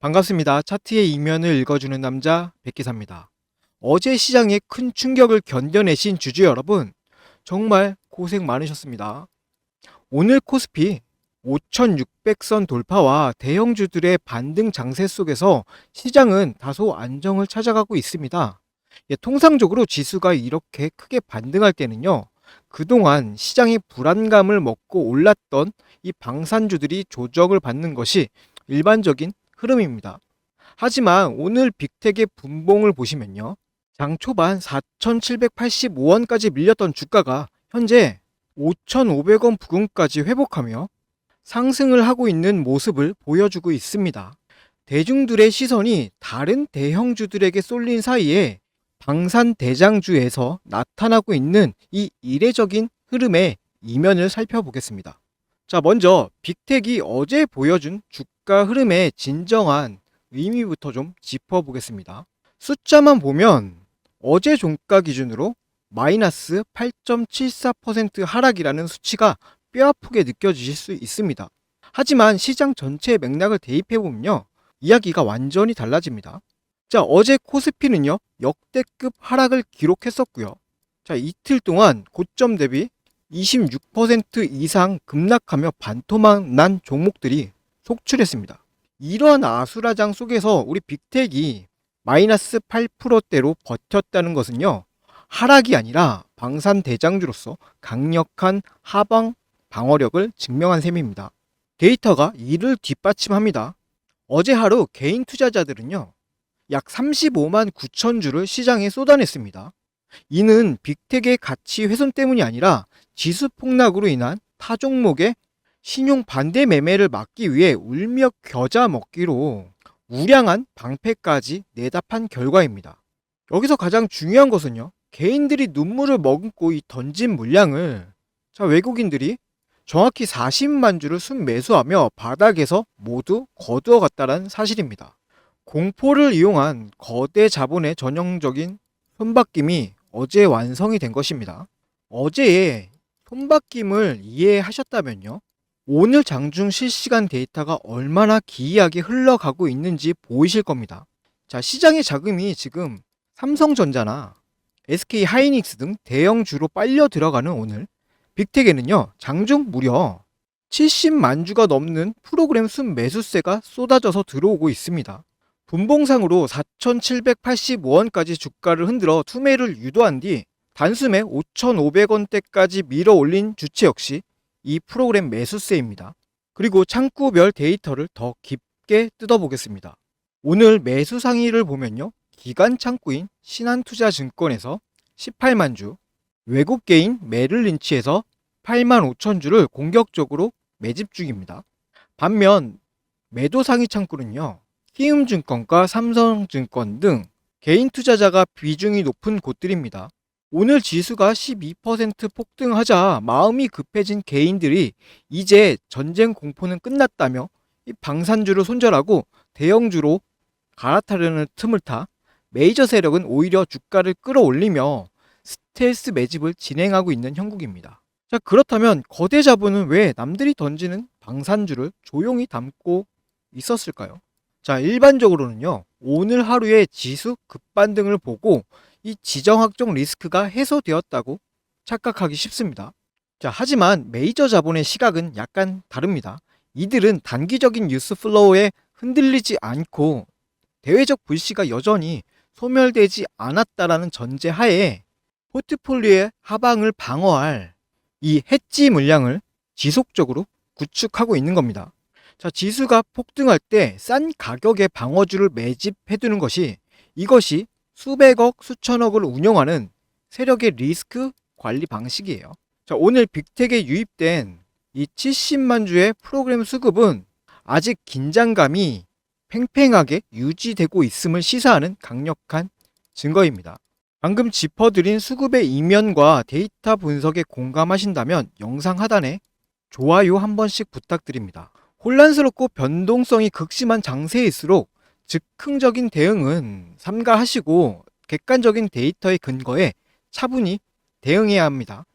반갑습니다. 차트의 이면을 읽어주는 남자 백기사입니다. 어제 시장에 큰 충격을 견뎌내신 주주 여러분, 정말 고생 많으셨습니다. 오늘 코스피 5,600선 돌파와 대형주들의 반등 장세 속에서 시장은 다소 안정을 찾아가고 있습니다. 통상적으로 지수가 이렇게 크게 반등할 때는요, 그동안 시장이 불안감을 먹고 올랐던 이 방산주들이 조정을 받는 것이 일반적인 흐름입니다. 하지만 오늘 빅텍의 분봉을 보시면요, 장 초반 4,785원까지 밀렸던 주가가 현재 5,500원 부근까지 회복하며 상승을 하고 있는 모습을 보여주고 있습니다. 대중들의 시선이 다른 대형주들에게 쏠린 사이에 방산 대장주에서 나타나고 있는 이 이례적인 흐름의 이면을 살펴보겠습니다. 자, 먼저 빅텍이 어제 보여준 주가 흐름의 진정한 의미부터 좀 짚어보겠습니다. 숫자만 보면 어제 종가 기준으로 마이너스 8.74% 하락이라는 수치가 뼈아프게 느껴지실 수 있습니다. 하지만 시장 전체의 맥락을 대입해보면요, 이야기가 완전히 달라집니다. 자, 어제 코스피는요, 역대급 하락을 기록했었고요. 자, 이틀 동안 고점 대비 26% 이상 급락하며 반토막 난 종목들이 속출했습니다. 이러한 아수라장 속에서 우리 빅텍이 마이너스 8%대로 버텼다는 것은요, 하락이 아니라 방산 대장주로서 강력한 하방 방어력을 증명한 셈입니다. 데이터가 이를 뒷받침합니다. 어제 하루 개인 투자자들은요, 약 35만 9천 주를 시장에 쏟아냈습니다. 이는 빅텍의 가치 훼손 때문이 아니라 지수 폭락으로 인한 타 종목의 신용 반대 매매를 막기 위해 울며 겨자 먹기로 우량한 방패까지 내다판 결과입니다. 여기서 가장 중요한 것은요, 개인들이 눈물을 머금고 이 던진 물량을 외국인들이 정확히 40만 주를 순매수하며 바닥에서 모두 거두어 갔다는 사실입니다. 공포를 이용한 거대 자본의 전형적인 손바뀜이 어제 완성이 된 것입니다. 어제의 손바뀜을 이해하셨다면요, 오늘 장중 실시간 데이터가 얼마나 기이하게 흘러가고 있는지 보이실 겁니다. 자, 시장의 자금이 지금 삼성전자나 SK 하이닉스 등 대형주로 빨려 들어가는 오늘 빅텍에는요, 장중 무려 70만 주가 넘는 프로그램 순매수세가 쏟아져서 들어오고 있습니다. 분봉상으로 4,785원까지 주가를 흔들어 투매를 유도한 뒤 단숨에 5,500원대까지 밀어 올린 주체 역시 이 프로그램 매수세입니다. 그리고 창구별 데이터를 더 깊게 뜯어보겠습니다. 오늘 매수 상위를 보면요, 기관 창구인 신한투자증권에서 18만 주, 외국계인 메릴린치에서 8만 5천 주를 공격적으로 매집 중입니다. 반면 매도 상위 창구는요, 키움증권과 삼성증권 등 개인 투자자가 비중이 높은 곳들입니다. 오늘 지수가 12% 폭등하자 마음이 급해진 개인들이 이제 전쟁 공포는 끝났다며 이 방산주를 손절하고 대형주로 갈아타려는 틈을 타 메이저 세력은 오히려 주가를 끌어올리며 스텔스 매집을 진행하고 있는 형국입니다. 자, 그렇다면 거대 자본은 왜 남들이 던지는 방산주를 조용히 담고 있었을까요? 자, 일반적으로는요, 오늘 하루의 지수 급반등을 보고 이 지정학적 리스크가 해소되었다고 착각하기 쉽습니다. 자, 하지만 메이저 자본의 시각은 약간 다릅니다. 이들은 단기적인 뉴스 플로우에 흔들리지 않고 대외적 불씨가 여전히 소멸되지 않았다라는 전제 하에 포트폴리오의 하방을 방어할 이 해지 물량을 지속적으로 구축하고 있는 겁니다. 자, 지수가 폭등할 때 싼 가격의 방어주를 매집해두는 이것이 수백억, 수천억을 운용하는 세력의 리스크 관리 방식이에요. 자, 오늘 빅텍에 유입된 이 70만 주의 프로그램 수급은 아직 긴장감이 팽팽하게 유지되고 있음을 시사하는 강력한 증거입니다. 방금 짚어드린 수급의 이면과 데이터 분석에 공감하신다면 영상 하단에 좋아요 한 번씩 부탁드립니다. 혼란스럽고 변동성이 극심한 장세일수록 즉흥적인 대응은 삼가하시고 객관적인 데이터의 근거에 차분히 대응해야 합니다.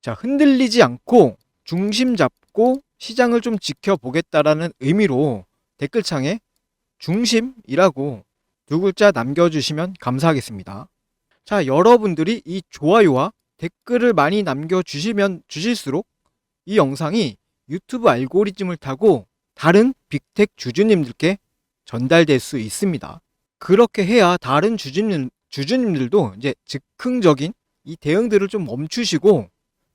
자, 흔들리지 않고 중심 잡고 시장을 좀 지켜보겠다라는 의미로 댓글창에 중심이라고 두 글자 남겨주시면 감사하겠습니다. 자, 여러분들이 이 좋아요와 댓글을 많이 남겨주시면 주실수록 이 영상이 유튜브 알고리즘을 타고 다른 빅텍 주주님들께 전달될 수 있습니다. 그렇게 해야 다른 주주님들도 이제 즉흥적인 이 대응들을 좀 멈추시고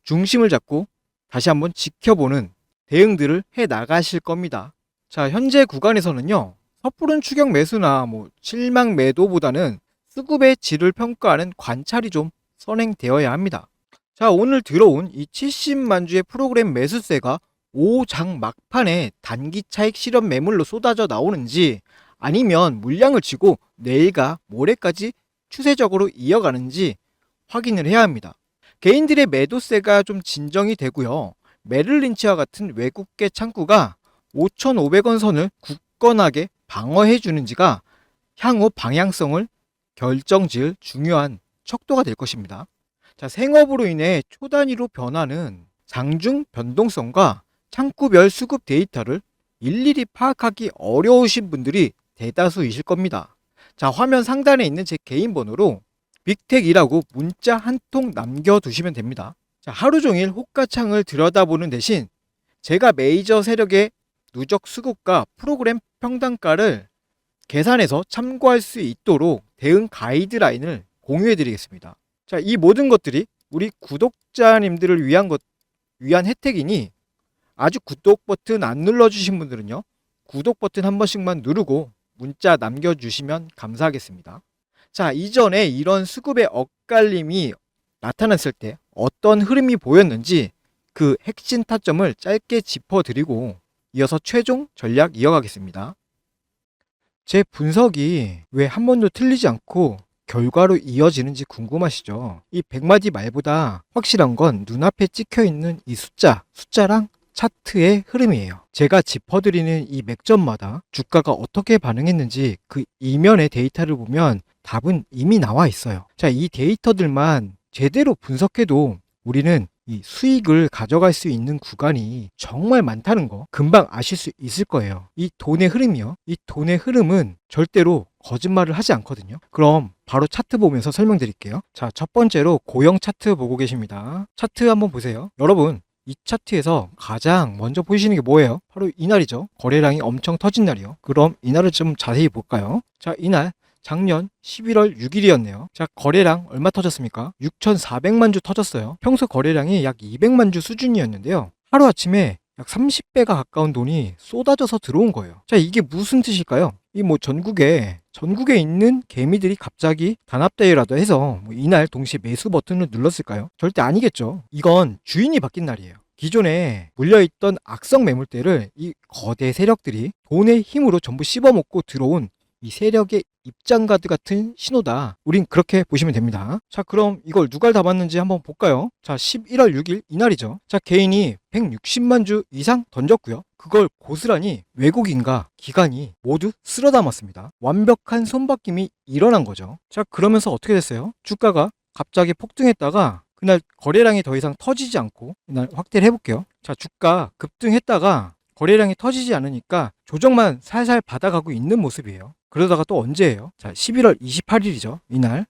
중심을 잡고 다시 한번 지켜보는 대응들을 해 나가실 겁니다. 자, 현재 구간에서는요, 섣부른 추격 매수나 실망 매도보다는 수급의 질을 평가하는 관찰이 좀 선행되어야 합니다. 자, 오늘 들어온 이 70만 주의 프로그램 매수세가 5장 막판에 단기 차익 실현 매물로 쏟아져 나오는지 아니면 물량을 치고 내일과 모레까지 추세적으로 이어가는지 확인을 해야 합니다. 개인들의 매도세가 좀 진정이 되고요. 메릴린치와 같은 외국계 창구가 5,500원 선을 굳건하게 방어해 주는지가 향후 방향성을 결정지을 중요한 척도가 될 것입니다. 자, 생업으로 인해 초단위로 변하는 장중 변동성과 창구별 수급 데이터를 일일이 파악하기 어려우신 분들이 대다수이실 겁니다. 자, 화면 상단에 있는 제 개인 번호로 빅텍이라고 문자 한 통 남겨두시면 됩니다. 자, 하루 종일 호가창을 들여다보는 대신 제가 메이저 세력의 누적 수급과 프로그램 평단가를 계산해서 참고할 수 있도록 대응 가이드라인을 공유해 드리겠습니다. 자, 이 모든 것들이 우리 구독자님들을 위한 혜택이니 아직 구독 버튼 안 눌러주신 분들은요, 구독 버튼 한 번씩만 누르고 문자 남겨주시면 감사하겠습니다. 자, 이전에 이런 수급의 엇갈림이 나타났을 때 어떤 흐름이 보였는지 그 핵심 타점을 짧게 짚어드리고 이어서 최종 전략 이어가겠습니다. 제 분석이 왜 한 번도 틀리지 않고 결과로 이어지는지 궁금하시죠? 이 100마디 말보다 확실한 건 눈앞에 찍혀있는 이 숫자랑 차트의 흐름이에요. 제가 짚어드리는 이 맥점마다 주가가 어떻게 반응했는지 그 이면의 데이터를 보면 답은 이미 나와 있어요. 자, 이 데이터들만 제대로 분석해도 우리는 이 수익을 가져갈 수 있는 구간이 정말 많다는 거 금방 아실 수 있을 거예요. 이 돈의 흐름이요. 이 돈의 흐름은 절대로 거짓말을 하지 않거든요. 그럼 바로 차트 보면서 설명드릴게요. 자, 첫 번째로 고형 차트 보고 계십니다. 차트 한번 보세요. 여러분, 이 차트에서 가장 먼저 보이시는 게 뭐예요? 바로 이날이죠. 거래량이 엄청 터진 날이요. 그럼 이날을 좀 자세히 볼까요? 자, 이날 작년 11월 6일이었네요. 자, 거래량 얼마 터졌습니까? 6,400만 주 터졌어요. 평소 거래량이 약 200만 주 수준이었는데요. 하루아침에 약 30배가 가까운 돈이 쏟아져서 들어온 거예요. 자, 이게 무슨 뜻일까요? 이 전국에 있는 개미들이 갑자기 단합대회라도 해서 이날 동시에 매수 버튼을 눌렀을까요? 절대 아니겠죠. 이건 주인이 바뀐 날이에요. 기존에 물려있던 악성 매물대를 이 거대 세력들이 돈의 힘으로 전부 씹어먹고 들어온 이 세력의 입장가드 같은 신호다. 우린 그렇게 보시면 됩니다. 자, 그럼 이걸 누가 담았는지 한번 볼까요? 자, 11월 6일 이날이죠. 자, 개인이 160만 주 이상 던졌고요. 그걸 고스란히 외국인과 기관이 모두 쓸어 담았습니다. 완벽한 손바뀜이 일어난 거죠. 자, 그러면서 어떻게 됐어요? 주가가 갑자기 폭등했다가 그날 거래량이 더 이상 터지지 않고 이날 확대를 해볼게요. 자, 주가 급등했다가 거래량이 터지지 않으니까 조정만 살살 받아가고 있는 모습이에요. 그러다가 또 언제예요? 자, 11월 28일이죠.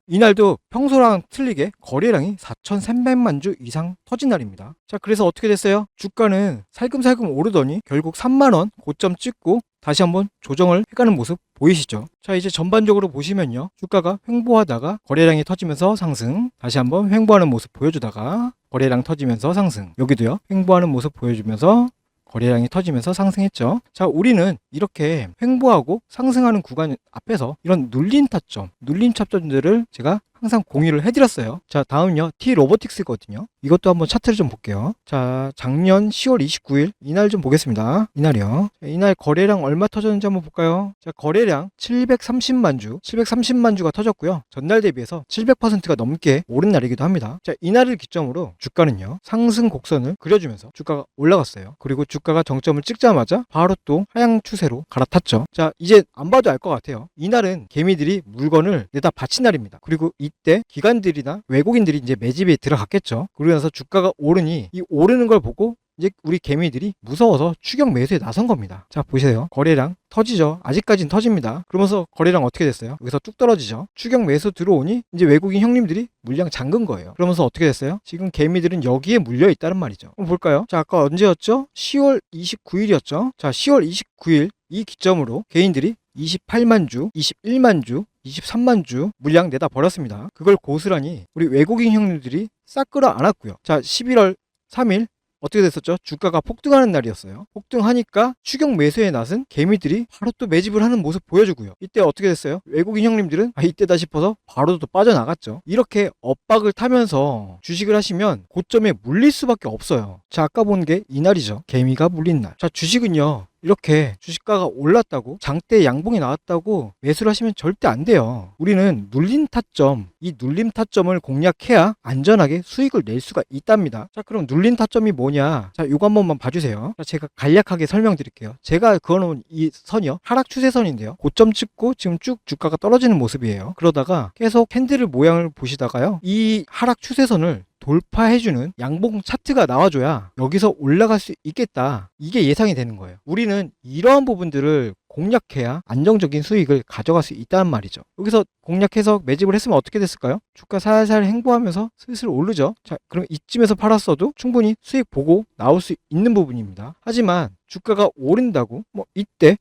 이날도 평소랑 틀리게 거래량이 4,300만 주 이상 터진 날입니다. 자, 그래서 어떻게 됐어요? 주가는 살금살금 오르더니 결국 3만 원 고점 찍고 다시 한번 조정을 해가는 모습 보이시죠? 자, 이제 전반적으로 보시면요, 주가가 횡보하다가 거래량이 터지면서 상승, 다시 한번 횡보하는 모습 보여주다가 거래량 터지면서 상승, 여기도요, 횡보하는 모습 보여주면서 거래량이 터지면서 상승했죠. 자, 우리는 이렇게 횡보하고 상승하는 구간 앞에서 이런 눌린 타점들을 제가 항상 공유를 해드렸어요. 자, 다음은요, T-로보틱스거든요. 이것도 한번 차트를 좀 볼게요. 자, 작년 10월 29일 이날 좀 보겠습니다. 이날이요. 자, 이날 거래량 얼마 터졌는지 한번 볼까요? 자, 거래량 730만 주가 터졌고요. 전날 대비해서 700%가 넘게 오른 날이기도 합니다. 자, 이날을 기점으로 주가는요, 상승 곡선을 그려주면서 주가가 올라갔어요. 그리고 주가가 정점을 찍자마자 바로 또 하향 추세로 갈아탔죠. 자, 이제 안 봐도 알 것 같아요. 이날은 개미들이 물건을 내다 바친 날입니다. 그리고 이때 기관들이나 외국인들이 이제 매집에 들어갔겠죠. 그러면서 주가가 오르니 이 오르는 걸 보고 이제 우리 개미들이 무서워서 추격 매수에 나선 겁니다. 자, 보세요. 거래량 터지죠. 아직까진 터집니다. 그러면서 거래량 어떻게 됐어요? 여기서 뚝 떨어지죠. 추격 매수 들어오니 이제 외국인 형님들이 물량 잠근 거예요. 그러면서 어떻게 됐어요? 지금 개미들은 여기에 물려 있다는 말이죠. 한번 볼까요? 자, 아까 언제였죠? 10월 29일이었죠. 자, 10월 29일 이 기점으로 개인들이 28만 주, 21만 주, 23만 주 물량 내다 버렸습니다. 그걸 고스란히 우리 외국인 형님들이 싹 끌어안았고요. 자, 11월 3일 어떻게 됐었죠? 주가가 폭등하는 날이었어요. 폭등하니까 추격 매수에 나선 개미들이 바로 또 매집을 하는 모습 보여주고요. 이때 어떻게 됐어요? 외국인 형님들은 이때다 싶어서 바로 또 빠져나갔죠. 이렇게 엇박을 타면서 주식을 하시면 고점에 물릴 수밖에 없어요. 자, 아까 본 게 이날이죠. 개미가 물린 날. 자, 주식은요, 이렇게 주식가가 올랐다고 장대 양봉이 나왔다고 매수를 하시면 절대 안 돼요. 우리는 눌림 타점, 이 눌림 타점을 공략해야 안전하게 수익을 낼 수가 있답니다. 자, 그럼 눌림 타점이 뭐냐? 자, 요거 한 번만 봐주세요. 자, 제가 간략하게 설명드릴게요. 제가 그어놓은 이 선이요, 하락 추세선인데요. 고점 찍고 지금 쭉 주가가 떨어지는 모습이에요. 그러다가 계속 캔들 모양을 보시다가요, 이 하락 추세선을 돌파해주는 양봉 차트가 나와줘야 여기서 올라갈 수 있겠다, 이게 예상이 되는 거예요. 우리는 이러한 부분들을 공략해야 안정적인 수익을 가져갈 수 있다는 말이죠. 여기서 공략해서 매집을 했으면 어떻게 됐을까요? 주가 살살 행보하면서 슬슬 오르죠. 자, 그럼 이쯤에서 팔았어도 충분히 수익 보고 나올 수 있는 부분입니다. 하지만 주가가 오른다고 이때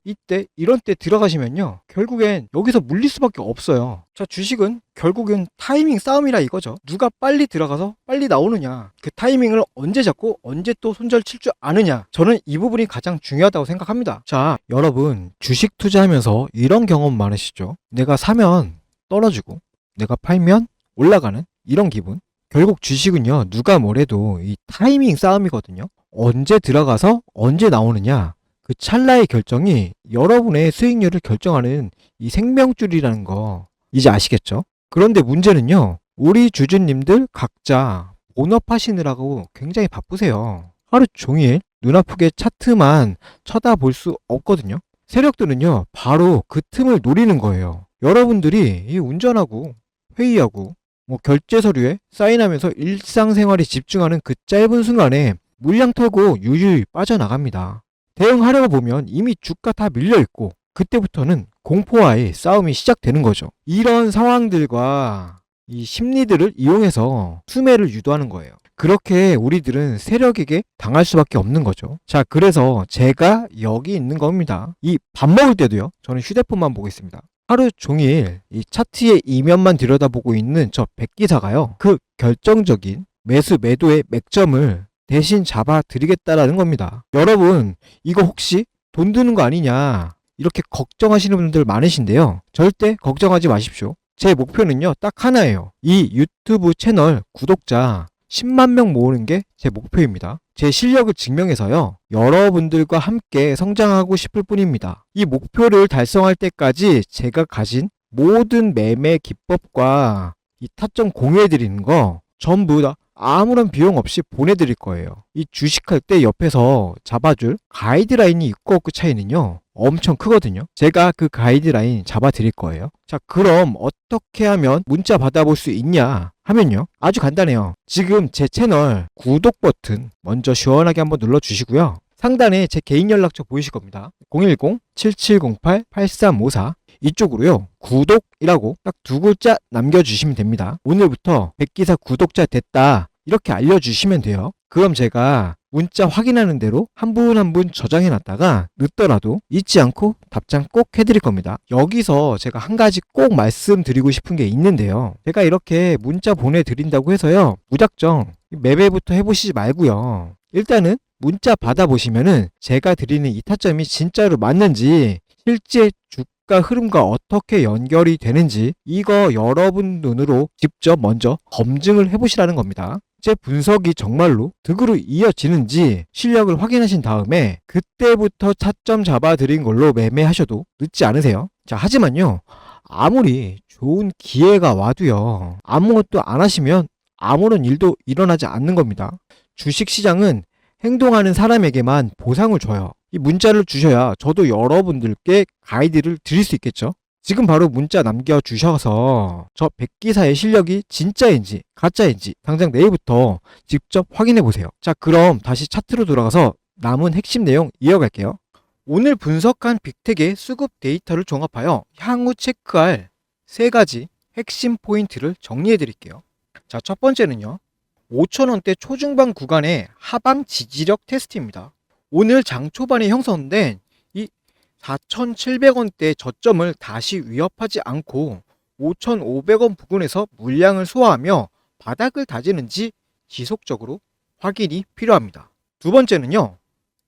이런 때 들어가시면요, 결국엔 여기서 물릴 수밖에 없어요. 자, 주식은 결국은 타이밍 싸움이라 이거죠. 누가 빨리 들어가서 빨리 나오느냐, 그 타이밍을 언제 잡고 언제 또 손절 칠 줄 아느냐, 저는 이 부분이 가장 중요하다고 생각합니다. 자, 여러분 주식 투자하면서 이런 경험 많으시죠? 내가 사면 떨어지고 내가 팔면 올라가는 이런 기분. 결국 주식은요, 누가 뭐래도 이 타이밍 싸움이거든요. 언제 들어가서 언제 나오느냐, 그 찰나의 결정이 여러분의 수익률을 결정하는 이 생명줄이라는 거 이제 아시겠죠? 그런데 문제는요, 우리 주주님들 각자 본업하시느라고 굉장히 바쁘세요. 하루 종일 눈 아프게 차트만 쳐다볼 수 없거든요. 세력들은요, 바로 그 틈을 노리는 거예요. 여러분들이 이 운전하고 회의하고 결제 서류에 사인하면서 일상생활에 집중하는 그 짧은 순간에 물량 털고 유유히 빠져나갑니다. 대응하려고 보면 이미 주가 다 밀려있고 그때부터는 공포와의 싸움이 시작되는 거죠. 이런 상황들과 이 심리들을 이용해서 수매를 유도하는 거예요. 그렇게 우리들은 세력에게 당할 수밖에 없는 거죠. 자, 그래서 제가 여기 있는 겁니다. 이 밥 먹을 때도요, 저는 휴대폰만 보고 있습니다. 하루 종일 이 차트의 이면만 들여다보고 있는 저 백기사가요, 그 결정적인 매수 매도의 맥점을 대신 잡아드리겠다라는 겁니다. 여러분, 이거 혹시 돈 드는 거 아니냐 이렇게 걱정하시는 분들 많으신데요, 절대 걱정하지 마십시오. 제 목표는요, 딱 하나예요. 이 유튜브 채널 구독자 10만 명 모으는 게 제 목표입니다. 제 실력을 증명해서요, 여러분들과 함께 성장하고 싶을 뿐입니다. 이 목표를 달성할 때까지 제가 가진 모든 매매 기법과 이 타점 공유해드리는 거 전부 다 아무런 비용 없이 보내드릴 거예요. 이 주식할 때 옆에서 잡아줄 가이드라인이 있고 없고 차이는요, 엄청 크거든요. 제가 그 가이드라인 잡아드릴 거예요. 자, 그럼 어떻게 하면 문자 받아볼 수 있냐 하면요, 아주 간단해요. 지금 제 채널 구독 버튼 먼저 시원하게 한번 눌러주시고요. 상단에 제 개인 연락처 보이실 겁니다. 010-7708-8354 이쪽으로요, 구독이라고 딱 두 글자 남겨주시면 됩니다. 오늘부터 백기사 구독자 됐다 이렇게 알려주시면 돼요. 그럼 제가 문자 확인하는 대로 한 분 한 분 저장해놨다가 늦더라도 잊지 않고 답장 꼭 해드릴 겁니다. 여기서 제가 한 가지 꼭 말씀드리고 싶은 게 있는데요, 제가 이렇게 문자 보내드린다고 해서요, 무작정 매매부터 해보시지 말고요, 일단은 문자 받아보시면은 제가 드리는 이 타점이 진짜로 맞는지, 실제 주가 흐름과 어떻게 연결이 되는지, 이거 여러분 눈으로 직접 먼저 검증을 해보시라는 겁니다. 제 분석이 정말로 득으로 이어지는지 실력을 확인하신 다음에 그때부터 차점 잡아드린 걸로 매매하셔도 늦지 않으세요. 자, 하지만요, 아무리 좋은 기회가 와도요, 아무것도 안 하시면 아무런 일도 일어나지 않는 겁니다. 주식시장은 행동하는 사람에게만 보상을 줘요. 이 문자를 주셔야 저도 여러분들께 가이드를 드릴 수 있겠죠. 지금 바로 문자 남겨주셔서 저 백기사의 실력이 진짜인지 가짜인지 당장 내일부터 직접 확인해 보세요. 자, 그럼 다시 차트로 돌아가서 남은 핵심 내용 이어갈게요. 오늘 분석한 빅텍의 수급 데이터를 종합하여 향후 체크할 세 가지 핵심 포인트를 정리해 드릴게요. 자, 첫 번째는요. 5,000원대 초중반 구간의 하방 지지력 테스트입니다. 오늘 장 초반에 형성된 이 4,700원대 저점을 다시 위협하지 않고 5,500원 부근에서 물량을 소화하며 바닥을 다지는지 지속적으로 확인이 필요합니다. 두 번째는요.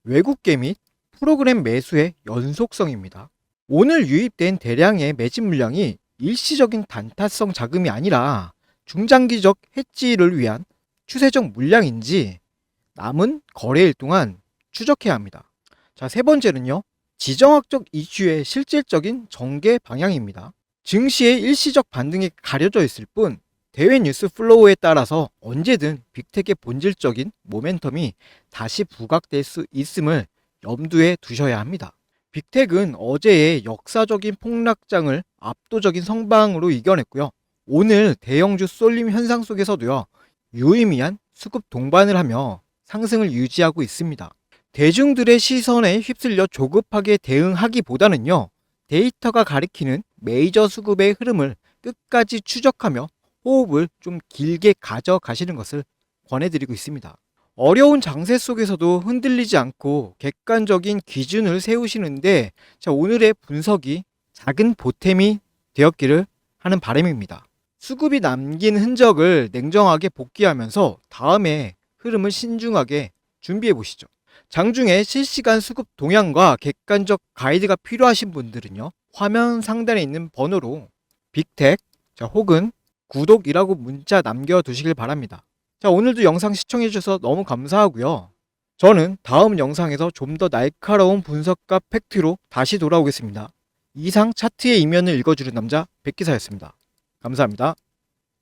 외국계 및 프로그램 매수의 연속성입니다. 오늘 유입된 대량의 매집 물량이 일시적인 단타성 자금이 아니라 중장기적 해지를 위한 추세적 물량인지 남은 거래일 동안 추적해야 합니다. 자, 세 번째는요. 지정학적 이슈의 실질적인 전개 방향입니다. 증시의 일시적 반등이 가려져 있을 뿐 대외 뉴스 플로우에 따라서 언제든 빅텍의 본질적인 모멘텀이 다시 부각될 수 있음을 염두에 두셔야 합니다. 빅텍은 어제의 역사적인 폭락장을 압도적인 성방으로 이겨냈고요. 오늘 대형주 쏠림 현상 속에서도요. 유의미한 수급 동반을 하며 상승을 유지하고 있습니다. 대중들의 시선에 휩쓸려 조급하게 대응하기보다는요. 데이터가 가리키는 메이저 수급의 흐름을 끝까지 추적하며 호흡을 좀 길게 가져가시는 것을 권해드리고 있습니다. 어려운 장세 속에서도 흔들리지 않고 객관적인 기준을 세우시는데 오늘의 분석이 작은 보탬이 되었기를 하는 바람입니다. 수급이 남긴 흔적을 냉정하게 복귀하면서 다음에 흐름을 신중하게 준비해 보시죠. 장중에 실시간 수급 동향과 객관적 가이드가 필요하신 분들은요. 화면 상단에 있는 번호로 빅텍 혹은 구독이라고 문자 남겨두시길 바랍니다. 자, 오늘도 영상 시청해 주셔서 너무 감사하고요. 저는 다음 영상에서 좀 더 날카로운 분석과 팩트로 다시 돌아오겠습니다. 이상 차트의 이면을 읽어주는 남자 백기사였습니다. 감사합니다.